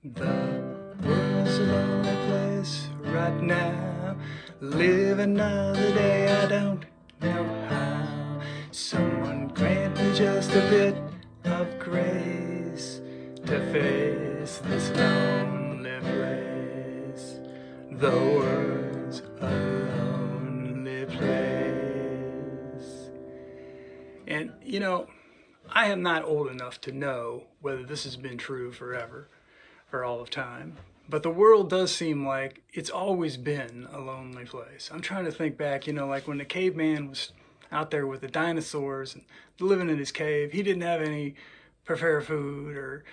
The world's a lonely place right now. Live another day, I don't know how. Someone grant me just a bit of grace to face this lonely place. The world's a lonely place. And I am not old enough to know whether this has been true forever, for all of time. But the world does seem like it's always been a lonely place. I'm trying to think back, like when the caveman was out there with the dinosaurs and living in his cave, he didn't have any prepared food or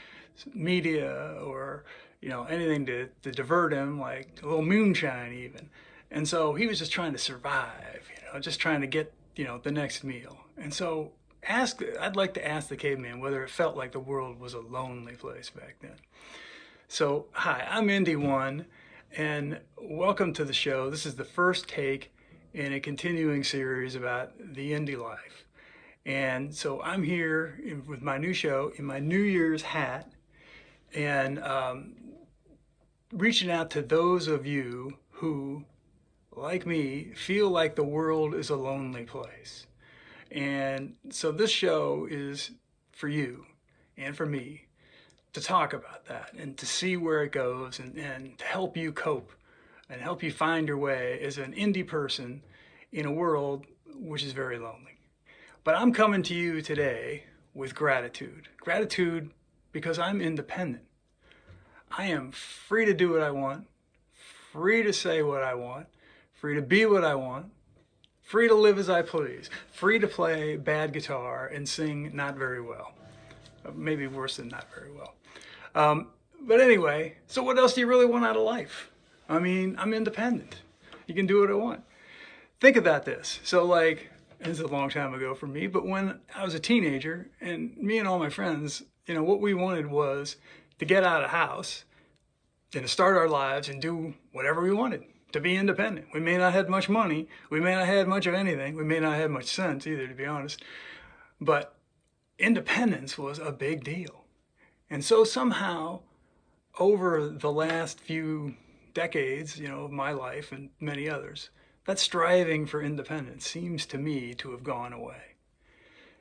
media or, anything to divert him, like a little moonshine even. And so he was just trying to survive, just trying to get, the next meal. And so I'd like to ask the caveman whether it felt like the world was a lonely place back then. So, hi, I'm Inde1, and welcome to the show. This is the first take in a continuing series about the Inde Life. And so I'm here with my new show in my New Year's hat and reaching out to those of you who, like me, feel like the world is a lonely place. And so this show is for you and for me to talk about that and to see where it goes and to help you cope and help you find your way as an indie person in a world which is very lonely. But I'm coming to you today with gratitude. Gratitude because I'm independent. I am free to do what I want, free to say what I want, free to be what I want, free to live as I please, free to play bad guitar and sing not very well. Maybe worse than not very well. But anyway, so what else do you really want out of life? I mean, I'm independent. You can do what I want. Think about this. So this is a long time ago for me, but when I was a teenager and me and all my friends, what we wanted was to get out of the house and to start our lives and do whatever we wanted, to be independent. We may not have much money. We may not have much of anything. We may not have much sense either, to be honest. But independence was a big deal. And so somehow, over the last few decades, of my life and many others, that striving for independence seems to me to have gone away.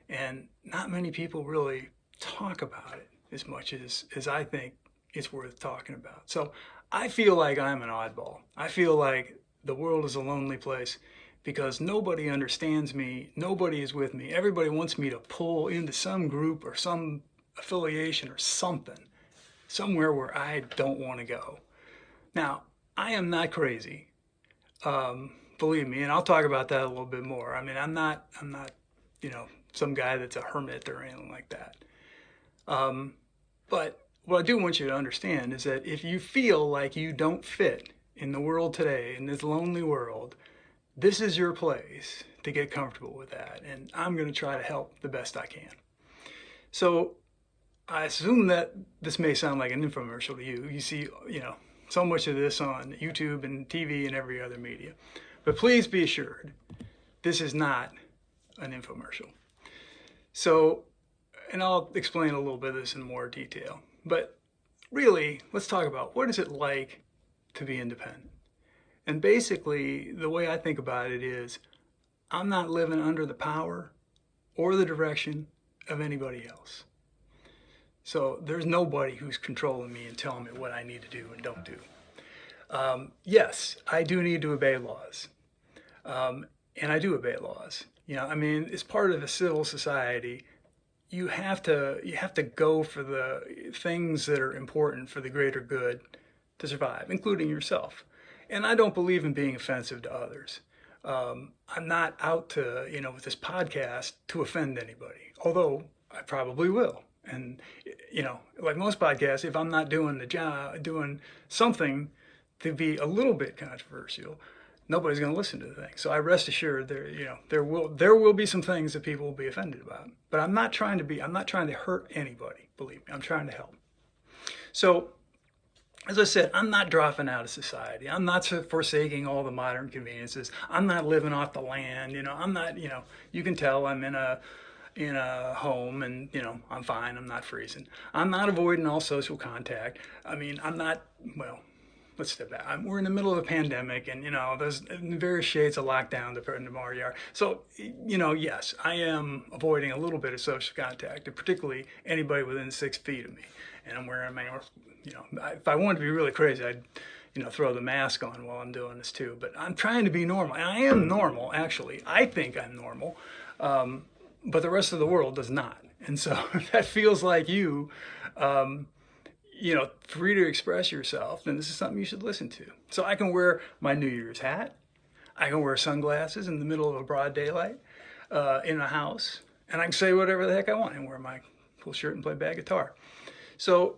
And not many people really talk about it as much as I think it's worth talking about. So I feel like I'm an oddball. I feel like the world is a lonely place because nobody understands me, nobody is with me. Everybody wants me to pull into some group or some affiliation or something, somewhere where I don't want to go. Now, I am not crazy, believe me, and I'll talk about that a little bit more. I mean, I'm not, some guy that's a hermit or anything like that. But what I do want you to understand is that if you feel like you don't fit in the world today, in this lonely world, this is your place to get comfortable with that. And I'm going to try to help the best I can. So I assume that this may sound like an infomercial to you. You see, so much of this on YouTube and TV and every other media. But please be assured, this is not an infomercial. So, and I'll explain a little bit of this in more detail. But really, let's talk about what is it like to be independent. And basically, the way I think about it is, I'm not living under the power or the direction of anybody else. So there's nobody who's controlling me and telling me what I need to do and don't do. Yes, I do need to obey laws. And I do obey laws. As part of a civil society, you have to go for the things that are important for the greater good to survive, including yourself. And I don't believe in being offensive to others. I'm not out to, with this podcast to offend anybody, although I probably will. And, like most podcasts, if I'm not doing the job, doing something to be a little bit controversial, nobody's going to listen to the thing. So I rest assured there will be some things that people will be offended about. But I'm not trying to hurt anybody, believe me. I'm trying to help. So, as I said, I'm not dropping out of society. I'm not forsaking all the modern conveniences. I'm not living off the land. I'm not, you can tell I'm in a in a home, and I'm fine. I'm not freezing. I'm not avoiding all social contact. I mean, I'm not. Well, let's step back. We're in the middle of a pandemic, and there's various shades of lockdown depending on where you are. So, yes, I am avoiding a little bit of social contact, and particularly anybody within 6 feet of me. And I'm wearing my, if I wanted to be really crazy, I'd, throw the mask on while I'm doing this too. But I'm trying to be normal, and I am normal actually. I think I'm normal, but the rest of the world does not. And so if that feels like you. Free to express yourself, then this is something you should listen to. So I can wear my New Year's hat. I can wear sunglasses in the middle of a broad daylight in a house, and I can say whatever the heck I want and wear my cool shirt and play bad guitar. So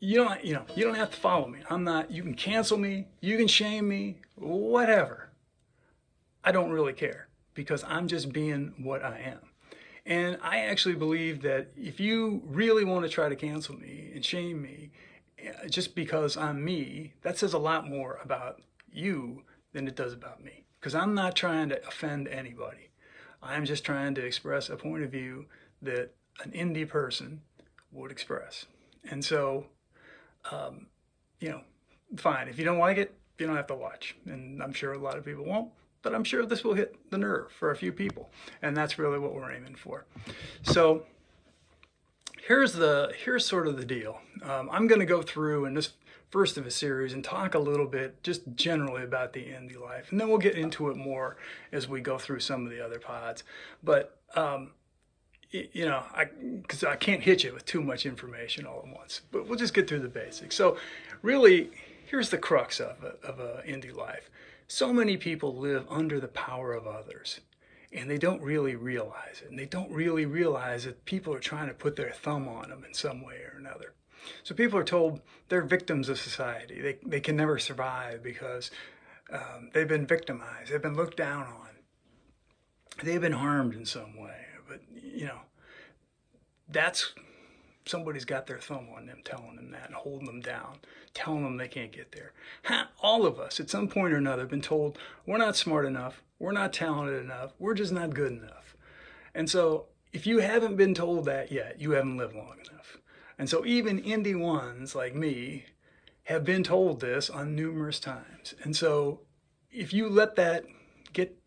you don't have to follow me. I'm not. You can cancel me. You can shame me. Whatever. I don't really care because I'm just being what I am. And I actually believe that if you really want to try to cancel me and shame me just because I'm me, that says a lot more about you than it does about me. Because I'm not trying to offend anybody. I'm just trying to express a point of view that an indie person would express. And so, fine. If you don't like it, you don't have to watch. And I'm sure a lot of people won't. But I'm sure this will hit the nerve for a few people, and that's really what we're aiming for. So here's sort of the deal. I'm going to go through in this first of a series and talk a little bit just generally about the Inde Life, and then we'll get into it more as we go through some of the other pods. But because I can't hit you with too much information all at once, but we'll just get through the basics. So really, here's the crux of a Inde Life. So many people live under the power of others, and they don't really realize it. And they don't really realize that people are trying to put their thumb on them in some way or another. So people are told they're victims of society. They can never survive because they've been victimized. They've been looked down on. They've been harmed in some way. But, that's somebody's got their thumb on them, telling them that and holding them down, telling them they can't get there. All of us, at some point or another, have been told we're not smart enough, we're not talented enough, we're just not good enough. And so if you haven't been told that yet, you haven't lived long enough. And so even indie ones like me have been told this on numerous times. And so if you let that get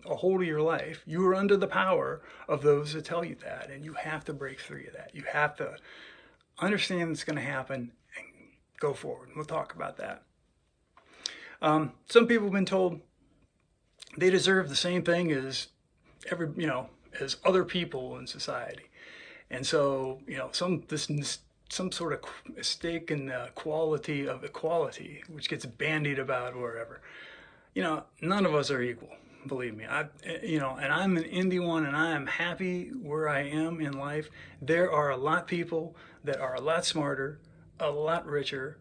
a hold of your life, you are under the power of those that tell you that, and you have to break free of that. You have to understand it's going to happen and go forward. We'll talk about that. Some people have been told they deserve the same thing as as other people in society, and so some sort of stake in the quality of equality, which gets bandied about wherever. None of us are equal. Believe me, and I'm an indie one, and I am happy where I am in life. There are a lot of people that are a lot smarter, a lot richer,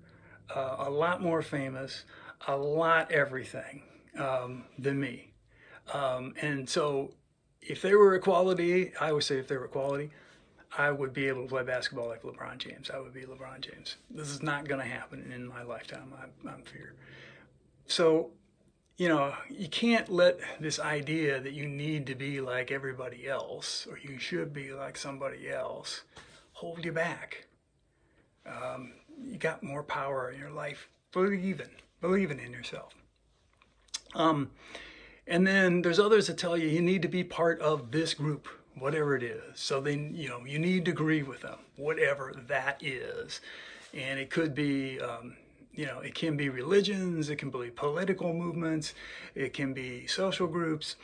a lot more famous, a lot everything than me. And so if there were equality, I would say if there were equality, I would be able to play basketball like LeBron James. I would be LeBron James. This is not going to happen in my lifetime, I'm fear. So, you can't let this idea that you need to be like everybody else or you should be like somebody else hold you back. You got more power in your life. Believe in yourself. And then there's others that tell you need to be part of this group, whatever it is. So then, you need to agree with them, whatever that is. And it could be, it can be religions, it can be political movements, it can be social groups,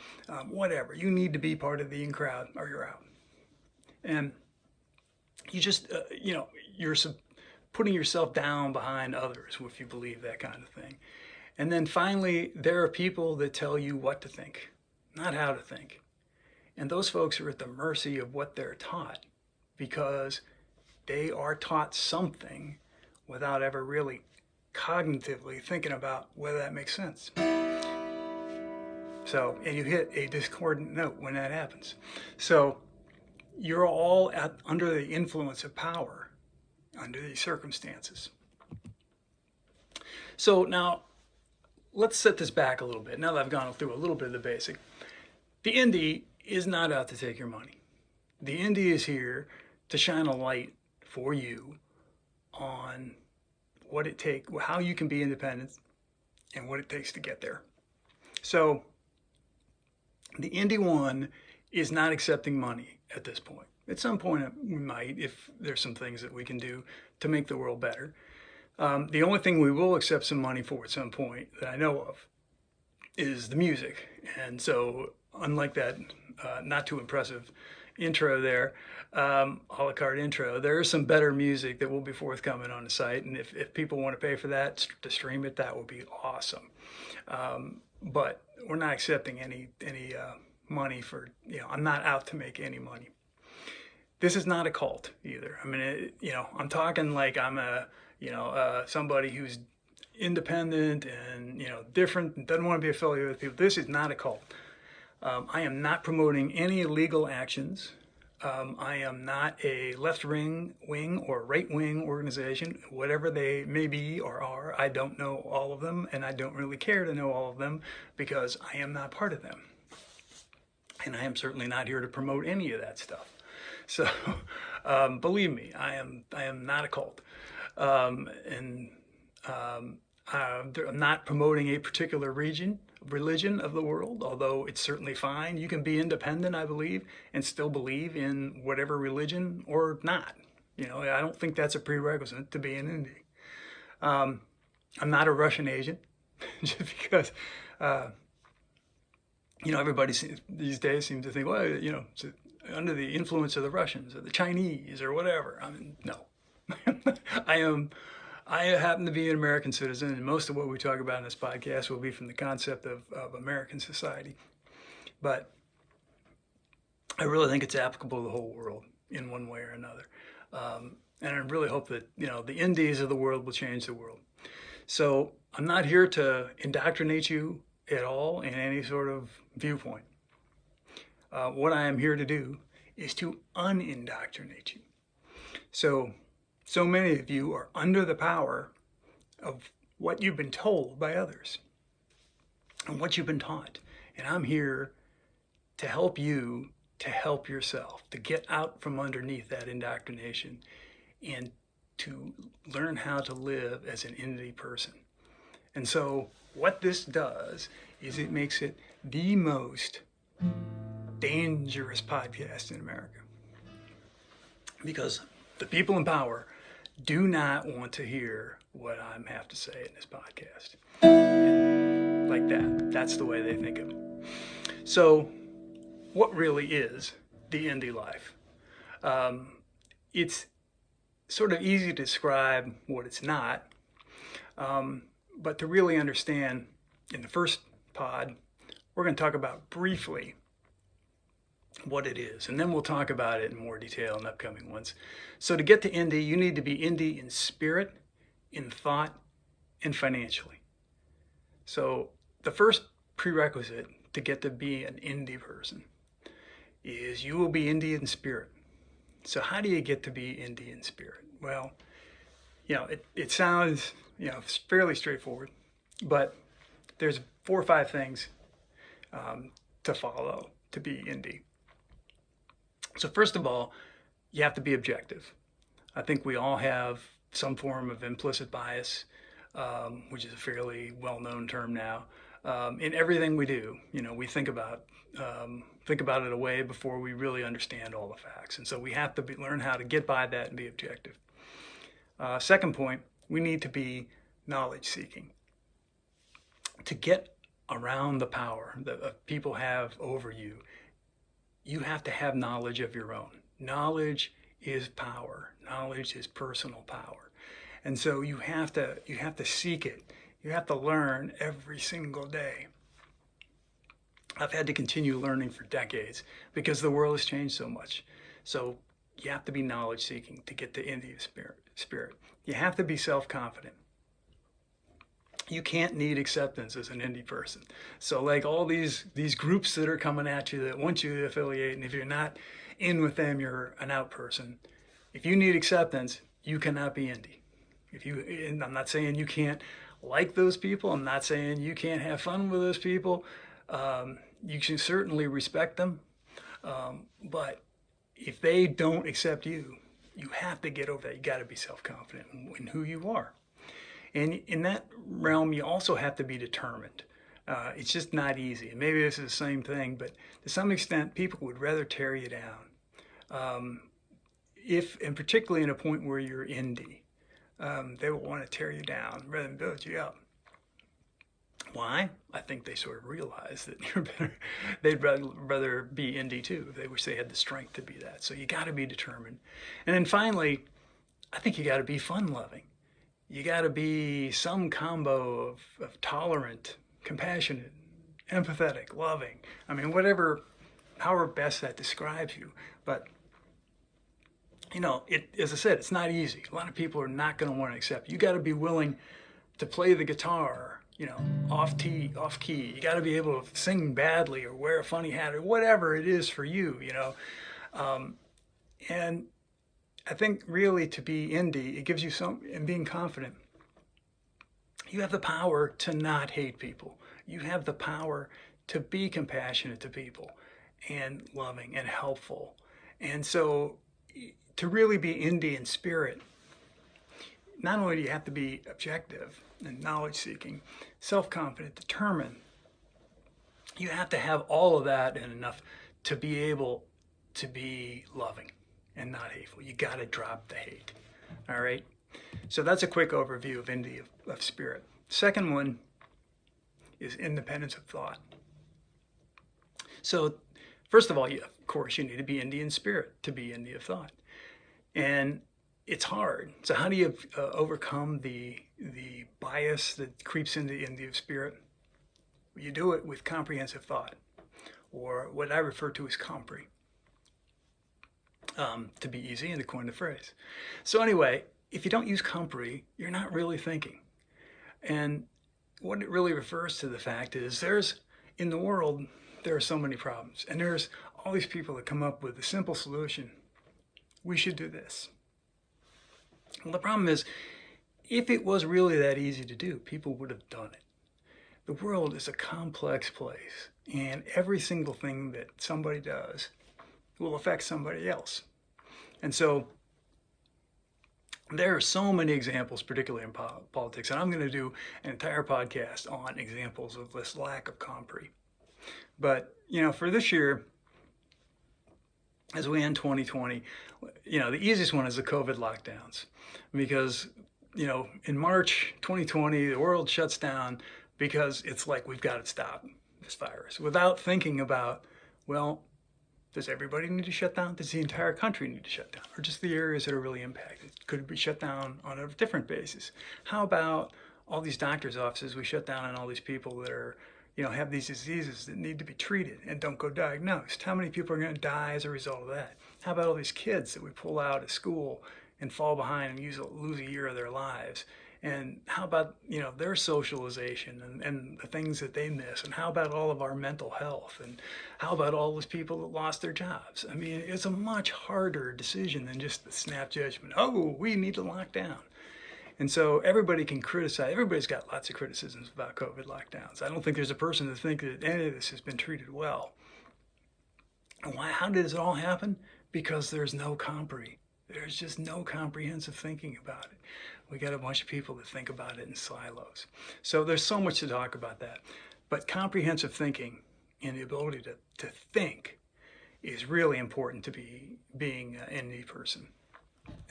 whatever. You need to be part of the in crowd or you're out. And you just, you're putting yourself down behind others if you believe that kind of thing. And then finally, there are people that tell you what to think, not how to think. And those folks are at the mercy of what they're taught because they are taught something without ever really cognitively thinking about whether that makes sense. So, and you hit a discordant note when that happens. So you're all under the influence of power under these circumstances. So now let's set this back a little bit. Now that I've gone through a little bit of the basic, the indie is not out to take your money. The Inde is here to shine a light for you on what it takes, how you can be independent, and what it takes to get there. So the Inde1 is not accepting money at this point. At some point we might, if there's some things that we can do to make the world better. The only thing we will accept some money for at some point that I know of is the music. And so unlike that not too impressive intro there, a la carte intro, there is some better music that will be forthcoming on the site. And if people want to pay for that to stream it, that would be awesome. But we're not accepting any money for, I'm not out to make any money. This is not a cult either. I mean, I'm talking like I'm somebody who's independent and, different and doesn't want to be affiliated with people. This is not a cult. I am not promoting any illegal actions. I am not a left-wing or right-wing organization, whatever they may be or are. I don't know all of them, and I don't really care to know all of them because I am not part of them. And I am certainly not here to promote any of that stuff. So believe me, I am not a cult. I'm not promoting a particular religion of the world, although it's certainly fine. You can be independent, I believe, and still believe in whatever religion or not. I don't think that's a prerequisite to be an Inde. I'm not a Russian agent, just because, everybody these days seems to think, well, it's under the influence of the Russians or the Chinese or whatever. I mean, no. I happen to be an American citizen, and most of what we talk about in this podcast will be from the concept of American society. But I really think it's applicable to the whole world in one way or another. And I really hope that, the Indies of the world will change the world. So I'm not here to indoctrinate you at all in any sort of viewpoint. What I am here to do is to unindoctrinate you. So many of you are under the power of what you've been told by others and what you've been taught. And I'm here to help you to help yourself, to get out from underneath that indoctrination and to learn how to live as an Inde person. And so what this does is it makes it the most dangerous podcast in America. Because the people in power do not want to hear what I have to say in this podcast. Like that. That's the way they think of it. So what really is the Inde Life? It's sort of easy to describe what it's not. But to really understand, in the first pod, we're going to talk about briefly what it is, and then we'll talk about it in more detail in upcoming ones. So to get to Inde, you need to be Inde in spirit, in thought, and financially. So the first prerequisite to get to be an Inde person is you will be Inde in spirit. So how do you get to be Inde in spirit? Well, it sounds, fairly straightforward, but there's 4 or 5 things to follow to be Inde. So first of all, you have to be objective. I think we all have some form of implicit bias, which is a fairly well-known term now. In everything we do, we think about it away before we really understand all the facts. And so we have to learn how to get by that and be objective. Second point, we need to be knowledge-seeking. To get around the power that people have over you, you have to have knowledge of your own. Knowledge is power. Knowledge is personal power. And so you have to seek it. You have to learn every single day. I've had to continue learning for decades because the world has changed so much. So you have to be knowledge-seeking to get to Inde spirit. You have to be self-confident. You can't need acceptance as an Inde person. So like all these groups that are coming at you that want you to affiliate, and if you're not in with them, you're an out person. If you need acceptance, you cannot be Inde. And I'm not saying you can't like those people. I'm not saying you can't have fun with those people. You can certainly respect them. But if they don't accept you, you have to get over that. You got to be self-confident in who you are. And in that realm, you also have to be determined. It's just not easy. And maybe this is the same thing, but to some extent, people would rather tear you down. And particularly in a point where you're indie, they will want to tear you down rather than build you up. Why? I think they sort of realize that you're better. They'd rather be indie too. They wish they had the strength to be that. So you got to be determined. And then finally, I think you got to be fun-loving. You got to be some combo of tolerant, compassionate, empathetic, loving. I mean, however best that describes you. But, as I said, it's not easy. A lot of people are not going to want to accept. You got to be willing to play the guitar, off key. You got to be able to sing badly or wear a funny hat or whatever it is for you, And I think really to be indie, it gives you and being confident, you have the power to not hate people. You have the power to be compassionate to people and loving and helpful. And so to really be indie in spirit, not only do you have to be objective and knowledge-seeking, self-confident, determined, you have to have all of that and enough to be able to be loving and not hateful. You got to drop the hate. All right? So that's a quick overview of indie of spirit. Second one is independence of thought. So first of all, of course, you need to be indie in spirit to be indie of thought. And it's hard. So how do you overcome the bias that creeps into indie of spirit? You do it with comprehensive thought, or what I refer to as compre. To be easy and to coin the phrase. So anyway, if you don't use compre, you're not really thinking. And what it really refers to the fact is in the world, there are so many problems. And there's all these people that come up with a simple solution. We should do this. Well, the problem is, if it was really that easy to do, people would have done it. The world is a complex place, and every single thing that somebody does will affect somebody else. And so there are so many examples, particularly in politics, and I'm going to do an entire podcast on examples of this lack of compre. But, for this year, as we end 2020, the easiest one is the COVID lockdowns. Because, in March 2020, the world shuts down because it's like we've got to stop this virus without thinking about, well, does everybody need to shut down? Does the entire country need to shut down? Or just the areas that are really impacted? Could it be shut down on a different basis? How about all these doctors' offices we shut down on all these people that are, have these diseases that need to be treated and don't go diagnosed? How many people are going to die as a result of that? How about all these kids that we pull out of school and fall behind and lose a year of their lives? And how about, their socialization and the things that they miss? And how about all of our mental health? And how about all those people that lost their jobs? I mean, it's a much harder decision than just the snap judgment. Oh, we need to lock down. And so everybody can criticize. Everybody's got lots of criticisms about COVID lockdowns. I don't think there's a person that thinks that any of this has been treated well. And why? How did it all happen? Because there's no compre. There's just no comprehensive thinking about it. We got a bunch of people that think about it in silos. So there's so much to talk about that. But comprehensive thinking and the ability to think is really important to being an indie person.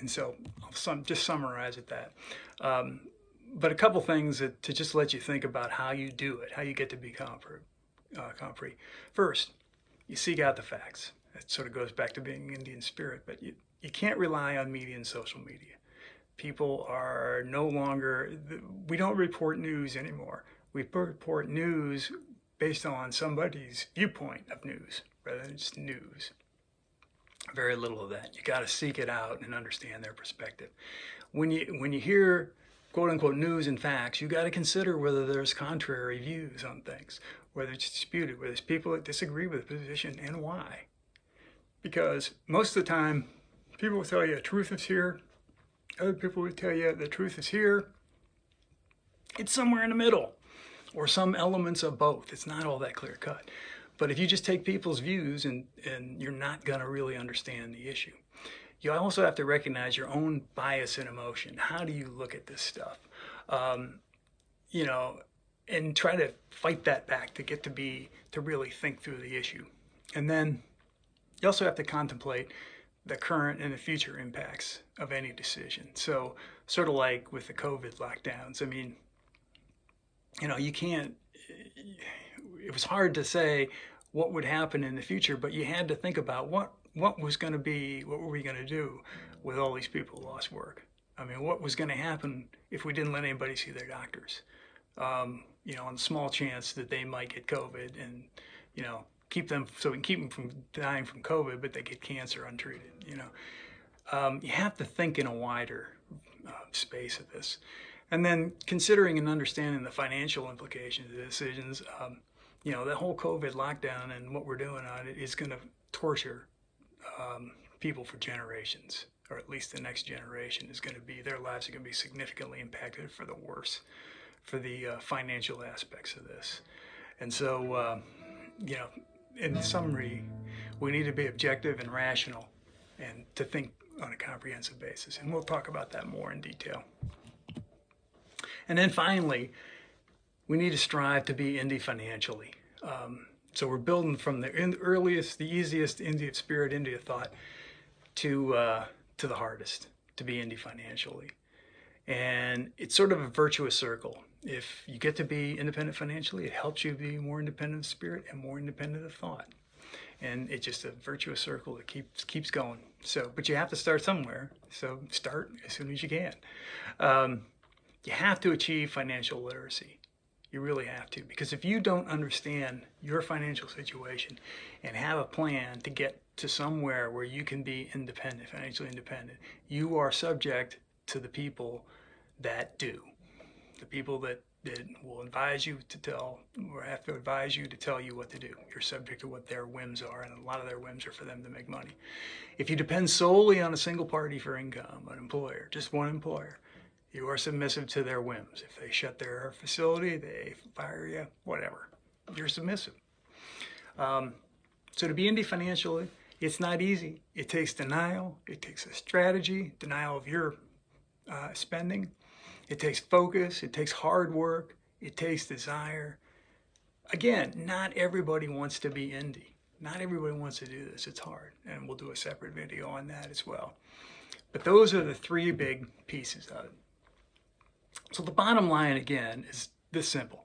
And so I'll just summarize at that. But a couple things to just let you think about how you do it, how you get to be compre. First, you seek out the facts. That sort of goes back to being Indian spirit, but you can't rely on media and social media. People are no longer, we don't report news anymore. We report news based on somebody's viewpoint of news rather than just news. Very little of that. You got to seek it out and understand their perspective. When you hear quote unquote news and facts, you got to consider whether there's contrary views on things, whether it's disputed, whether there's people that disagree with the position and why. Because most of the time, people will tell you the truth is here. Other people will tell you the truth is here. It's somewhere in the middle, or some elements of both. It's not all that clear cut. But if you just take people's views and you're not going to really understand the issue. You also have to recognize your own bias and emotion. How do you look at this stuff? You know, and try to fight that back to get to really think through the issue. And then you also have to contemplate the current and the future impacts of any decision. So sort of like with the COVID lockdowns, I mean, you know, you can't, it was hard to say what would happen in the future, but you had to think about what was going to be, what were we going to do with all these people who lost work? I mean, what was going to happen if we didn't let anybody see their doctors? You know, on the small chance that they might get COVID and, you know, keep them, so we can keep them from dying from COVID, but they get cancer untreated, you know. You have to think in a wider space of this. And then considering and understanding the financial implications of the decisions, you know, the whole COVID lockdown and what we're doing on it is going to torture people for generations, or at least the next generation is going to be, their lives are going to be significantly impacted for the worse, for the financial aspects of this. And so, you know, in summary, we need to be objective and rational and to think on a comprehensive basis. And we'll talk about that more in detail. And then finally, we need to strive to be Inde financially. So we're building from the earliest, the easiest Inde spirit, Inde thought, to the hardest, to be Inde financially. And it's sort of a virtuous circle. If you get to be independent financially, it helps you be more independent of spirit and more independent of thought. And it's just a virtuous circle that keeps going. So, but you have to start somewhere. So start as soon as you can. You have to achieve financial literacy. You really have to, because if you don't understand your financial situation and have a plan to get to somewhere where you can be independent, financially independent, you are subject to the people that do. The people that will advise you to tell, or have to advise you to tell you what to do. You're subject to what their whims are, and a lot of their whims are for them to make money. If you depend solely on a single party for income, an employer, just one employer, you are submissive to their whims. If they shut their facility, they fire you, whatever. You're submissive. So to be Inde financially, it's not easy. It takes denial. It takes a strategy, denial of your spending. It takes focus. It takes hard work. It takes desire. Again, not everybody wants to be Inde. Not everybody wants to do this. It's hard. And we'll do a separate video on that as well. But those are the three big pieces of it. So the bottom line, again, is this simple.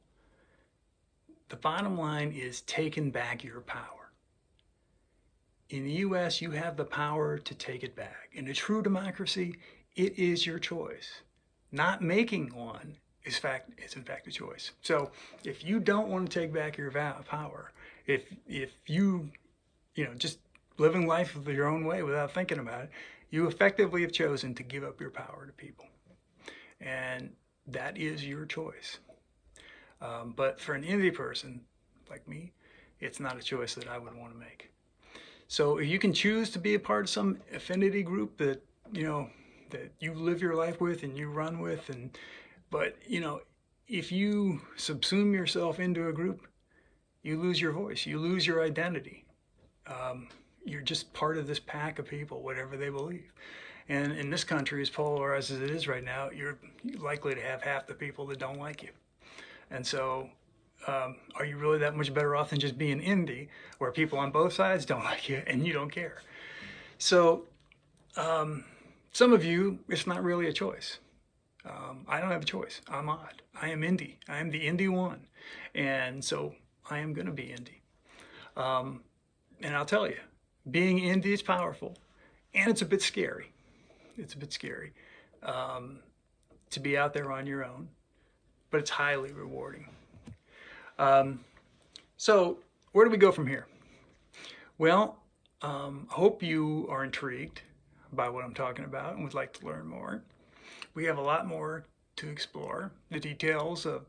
The bottom line is taking back your power. In the U.S., you have the power to take it back. In a true democracy, it is your choice. Not making one is in fact a choice. So if you don't want to take back your power, if you just living life your own way without thinking about it, you effectively have chosen to give up your power to people. And that is your choice. But for an Inde person like me, it's not a choice that I would want to make. So you can choose to be a part of some affinity group that, you know, that you live your life with and you run with, but you know, if you subsume yourself into a group, you lose your voice, you lose your identity. You're just part of this pack of people, whatever they believe. And in this country, as polarized as it is right now, you're likely to have half the people that don't like you. And so, are you really that much better off than just being Inde, where people on both sides don't like you and you don't care? So, some of you, it's not really a choice. I don't have a choice. I'm odd. I am Inde. I am the InDe1. And so I am going to be Inde. And I'll tell you, being Inde is powerful, and it's a bit scary. It's a bit scary to be out there on your own, but it's highly rewarding. So where do we go from here? Well, I hope you are intrigued by what I'm talking about and would like to learn more. We have a lot more to explore. The details of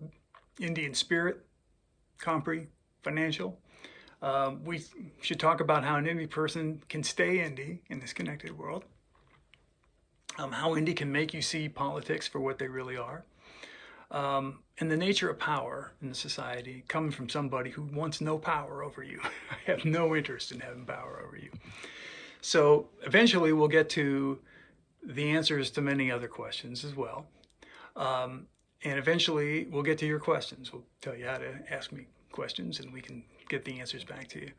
Indian spirit, compre, financial. We should talk about how an Inde person can stay Inde in this connected world. How Inde can make you see politics for what they really are. And the nature of power in the society coming from somebody who wants no power over you. I have no interest in having power over you. So eventually we'll get to the answers to many other questions as well. And eventually we'll get to your questions. We'll tell you how to ask me questions and we can get the answers back to you.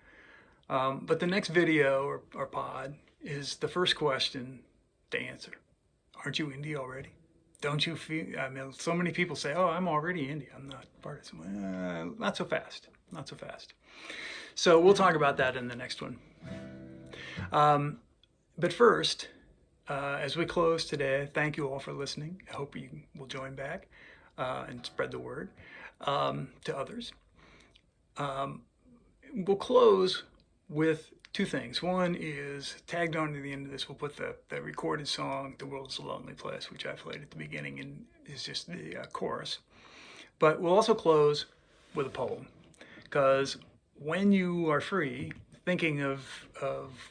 But the next video or pod is the first question to answer. Aren't you indie already? Don't you feel, I mean, so many people say, oh, I'm already indie. I'm not partisan. Well, not so fast, not so fast. So we'll talk about that in the next one. But first, as we close today, thank you all for listening. I hope you will join back and spread the word to others. We'll close with two things. One is tagged on to the end of this, we'll put the recorded song, The World is a Lonely Place, which I played at the beginning and is just the chorus. But we'll also close with a poem, because when you are free, thinking of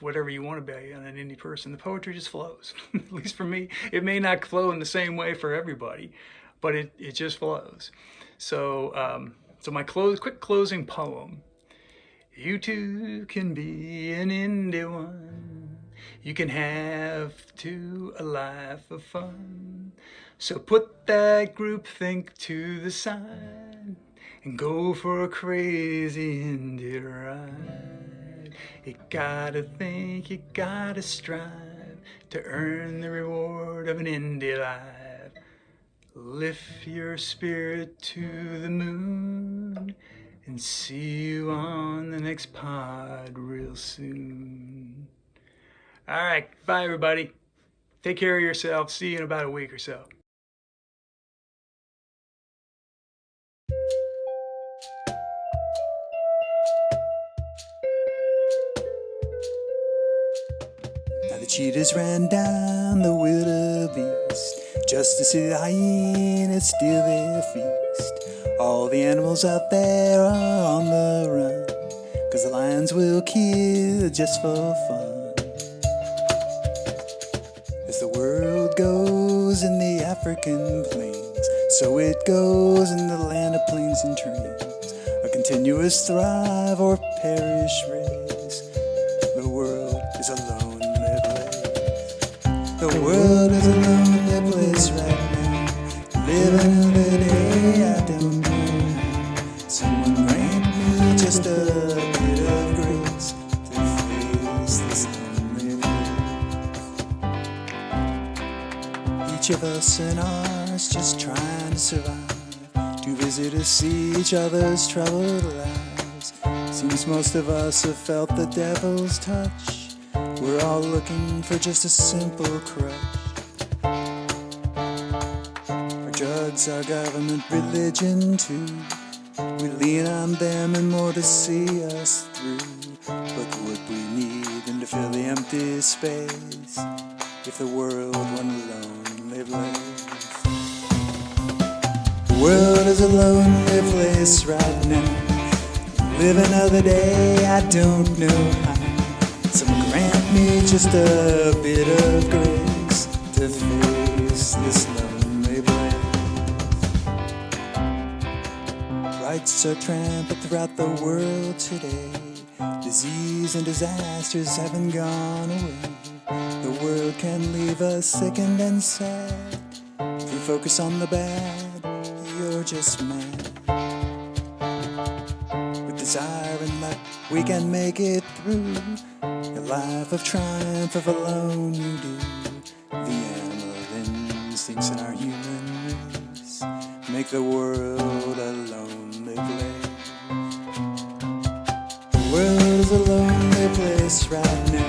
whatever you want to be on an indie person, the poetry just flows. At least for me, it may not flow in the same way for everybody, but it just flows. So, so my quick closing poem. You too can be an indie one. You can have too a life of fun. So put that groupthink to the side and go for a crazy indie ride. You gotta think, you gotta strive to earn the reward of an indie life. Lift your spirit to the moon and see you on the next pod real soon. All right, bye everybody. Take care of yourself. See you in about a week or so. Now the cheetahs ran down the wildebeest just to see the hyenas steal their feast. All the animals out there are on the run, 'cause the lions will kill just for fun. As the world goes in the African plains, so it goes in the land of plains and trains. A continuous thrive or perish race. The world is a lonely place. The world is a lonely place right now. Living another day I don't know. Someone grant me just a bit of grace to face this lonely place. Each of us in ours just trying to survive, to visit or see each other's troubled lives. Seems most of us have felt the devil's touch. We're all looking for just a simple crush. Our drugs, our government, religion too. We lean on them and more to see us through. But would we need them to fill the empty space if the world were a lonely place? The world is a lonely place right now. Live another day, I don't know how. Someone grant me just a bit of grace to face this lonely place. Rights are trampled throughout the world today. Disease and disasters haven't gone away. The world can leave us sickened and sad. If we focus on the bad, you're just mad. With desire and luck, we can make it through. A life of triumph if alone you do. The animal instincts in our human race make the world a lonely place. The world is a lonely place right now.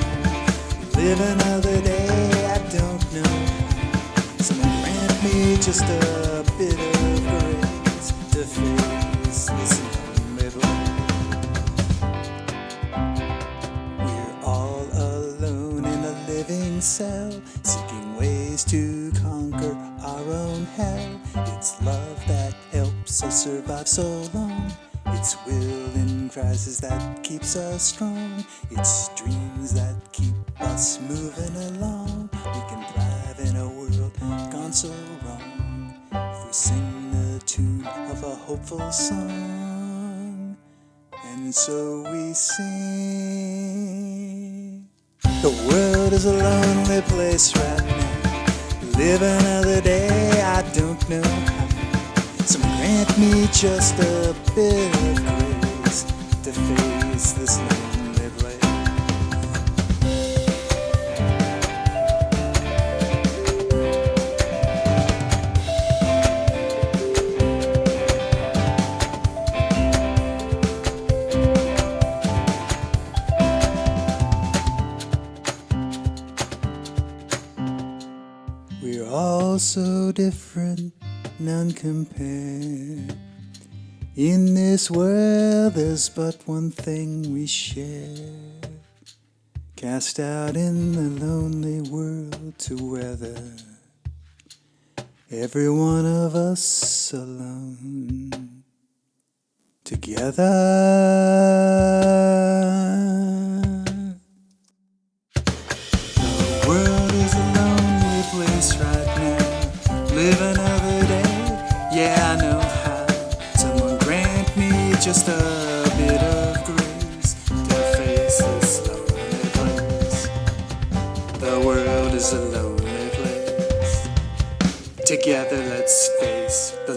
Live another day, I don't know how. Someone grant me just a bit of grace to face this lonely place. We're all alone in a living cell, seeking ways to conquer our own hell. It's love that helps us survive so long. It's will in crisis that keeps us strong. It's dreams that keep us moving along. We can thrive in a world gone so wrong if we sing the hopeful song, and so we sing. The world is a lonely place right now. Live another day, I don't know how. So grant me just a bit of grace to face this lonely place. We're all so different, none compared. In this world there's but one thing we share. Cast out in the lonely world to weather, every one of us alone. Together, the world is a lonely place right now. Live another day, yeah, I know how. Someone grant me just a bit of grace to face this lonely place. The world is a lonely place. Together let's face the